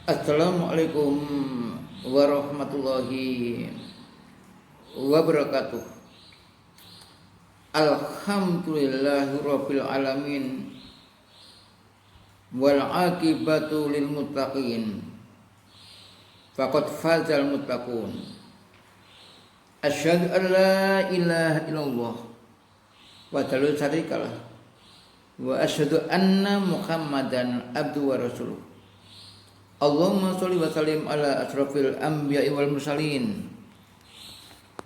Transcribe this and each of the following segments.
Assalamualaikum warahmatullahi wabarakatuh. Alhamdulillahirabbil alamin wal aqibatu lil muttaqin. Faqad fazal muttaqun. Asyhadu an la ilaha illallah wa la syarikalah wa asyhadu anna Muhammadan abduhu wa rasuluh. Allahumma sholli wa sallim ala asrafil anbiya'i wal mursalin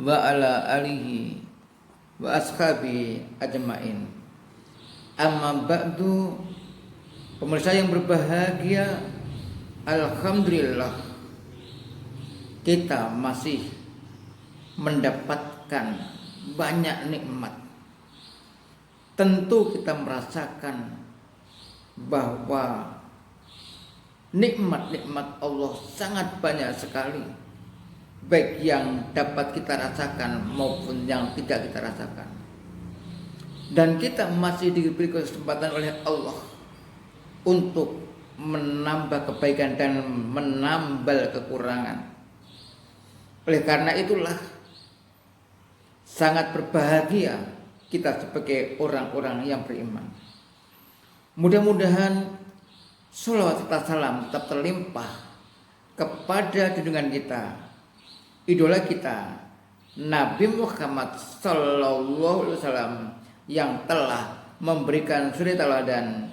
wa ala alihi wa ashabi ajmain. Amma ba'du, pemirsa yang berbahagia, alhamdulillah kita masih mendapatkan banyak nikmat. Tentu kita merasakan bahwa nikmat-nikmat Allah sangat banyak sekali, baik yang dapat kita rasakan maupun yang tidak kita rasakan. Dan kita masih diberi kesempatan oleh Allah untuk menambah kebaikan dan menambal kekurangan. Oleh karena itulah sangat berbahagia kita sebagai orang-orang yang beriman. Mudah-mudahan sholawat serta salam tetap terlimpah kepada junjungan kita, idola kita, Nabi Muhammad Sallallahu Alaihi Wasallam, yang telah memberikan suri teladan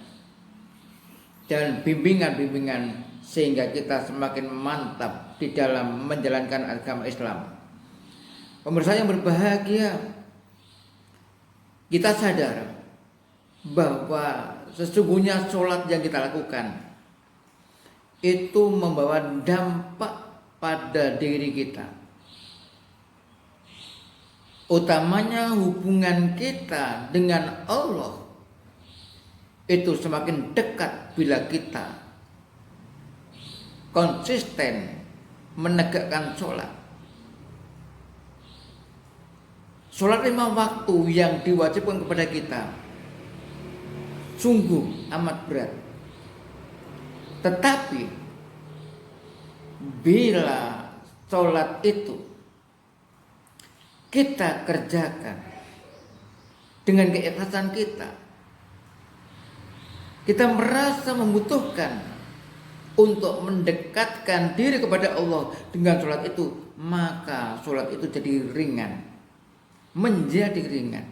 dan bimbingan-bimbingan sehingga kita semakin mantap di dalam menjalankan agama Islam. Pemirsa yang berbahagia, kita sadar bahwa sesungguhnya sholat yang kita lakukan itu membawa dampak pada diri kita, utamanya hubungan kita dengan Allah itu semakin dekat bila kita konsisten menegakkan sholat. Sholat 5 waktu yang diwajibkan kepada kita sungguh amat berat. Tetapi bila sholat itu kita kerjakan dengan keikhlasan kita merasa membutuhkan untuk mendekatkan diri kepada Allah dengan sholat itu, maka sholat itu jadi ringan, menjadi ringan,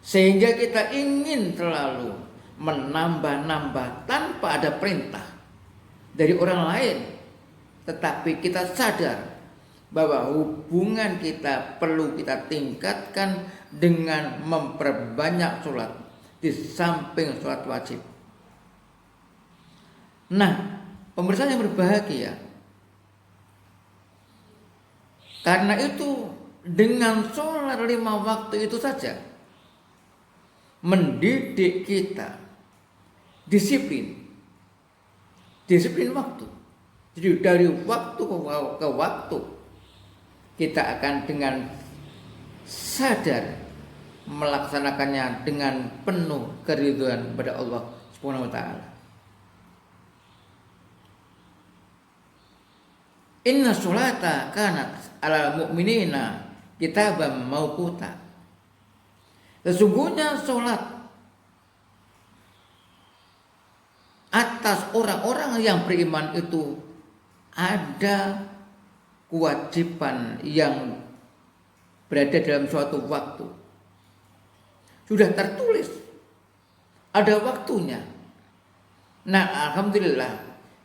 sehingga kita ingin selalu menambah-nambah tanpa ada perintah dari orang lain. Tetapi kita sadar bahwa hubungan kita perlu kita tingkatkan dengan memperbanyak sholat di samping sholat wajib. Nah, pemirsa yang berbahagia, karena itu dengan sholat 5 waktu itu saja mendidik kita disiplin waktu. Jadi dari waktu ke waktu kita akan dengan sadar melaksanakannya dengan penuh keridhaan kepada Allah Subhanahu wa taala. Inna sholata kanat alal mu'minina kitaban mauquta. Sesungguhnya sholat atas orang-orang yang beriman itu ada kewajiban yang berada dalam suatu waktu. Sudah tertulis, ada waktunya. Nah, alhamdulillah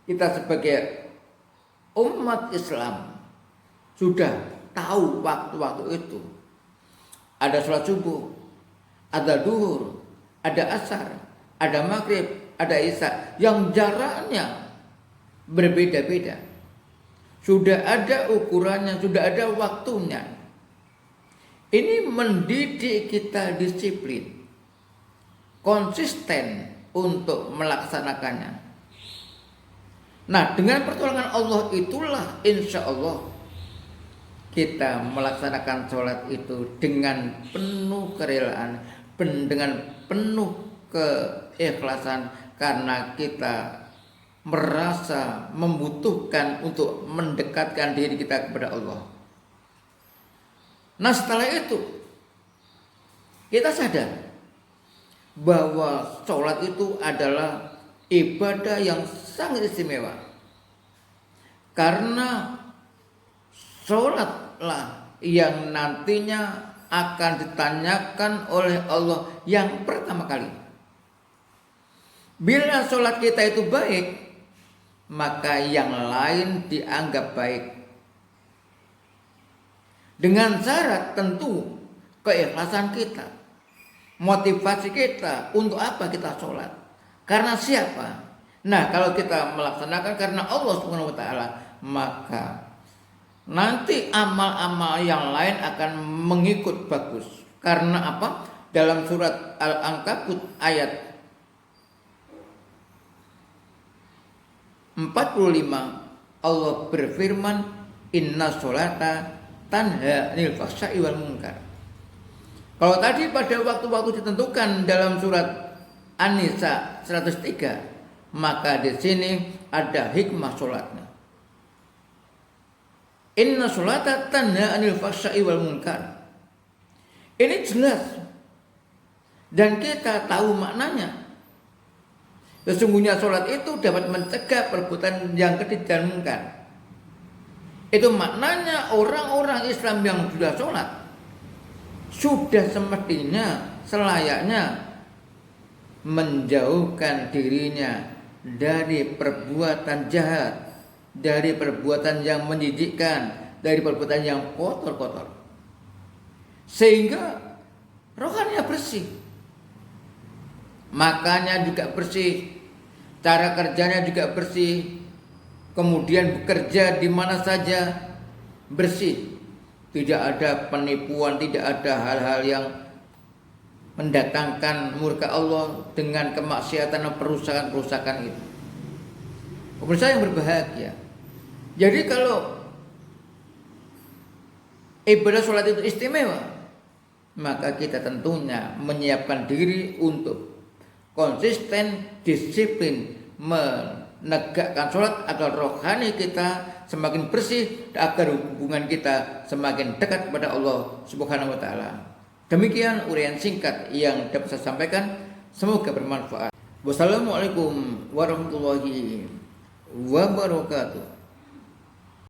kita sebagai umat Islam sudah tahu waktu-waktu itu. Ada sholat subuh, ada duhur, ada asar, ada maghrib, ada isya, yang jaraknya berbeda-beda. Sudah ada ukurannya, sudah ada waktunya. Ini mendidik kita disiplin, konsisten untuk melaksanakannya. Nah, dengan pertolongan Allah itulah insya Allah kita melaksanakan sholat itu dengan penuh kerelaan, dengan penuh keikhlasan, karena kita merasa membutuhkan untuk mendekatkan diri kita kepada Allah. Nah, setelah itu kita sadar bahwa sholat itu adalah ibadah yang sangat istimewa, karena sholatlah yang nantinya akan ditanyakan oleh Allah yang pertama kali. Bila sholat kita itu baik, maka yang lain dianggap baik. Dengan syarat tentu keikhlasan kita, motivasi kita untuk apa kita sholat. Karena siapa? Nah, kalau kita melaksanakan karena Allah Subhanahu wa Ta'ala, maka nanti amal-amal yang lain akan mengikut bagus. Karena apa? Dalam surat Al-Ankabut ayat 45 Allah berfirman, inna sholata tanha 'anil fahsya'i wal munkar. Kalau tadi pada waktu-waktu ditentukan dalam surat An-Nisa 103, maka di sini ada hikmah sholatnya. Inna sholata tanha 'anil fahsya'i wal munkar. Ini jelas dan kita tahu maknanya. Sesungguhnya sholat itu dapat mencegah perbuatan yang keji dan mungkar. Itu maknanya orang-orang Islam yang sudah sholat sudah semestinya selayaknya menjauhkan dirinya dari perbuatan jahat, dari perbuatan yang menjijikkan, dari perbuatan yang kotor-kotor, sehingga rohaninya bersih. Makannya juga bersih, cara kerjanya juga bersih, kemudian bekerja di mana saja bersih. Tidak ada penipuan, tidak ada hal-hal yang mendatangkan murka Allah dengan kemaksiatan dan perusakan-perusakan itu. Pemirsa yang berbahagia. Jadi kalau ibadah sholat itu istimewa, maka kita tentunya menyiapkan diri untuk konsisten, disiplin menegakkan sholat agar rohani kita semakin bersih, agar hubungan kita semakin dekat kepada Allah Subhanahu wa Ta'ala. Demikian uraian singkat yang dapat saya sampaikan, semoga bermanfaat. Wassalamualaikum warahmatullahi wabarakatuh.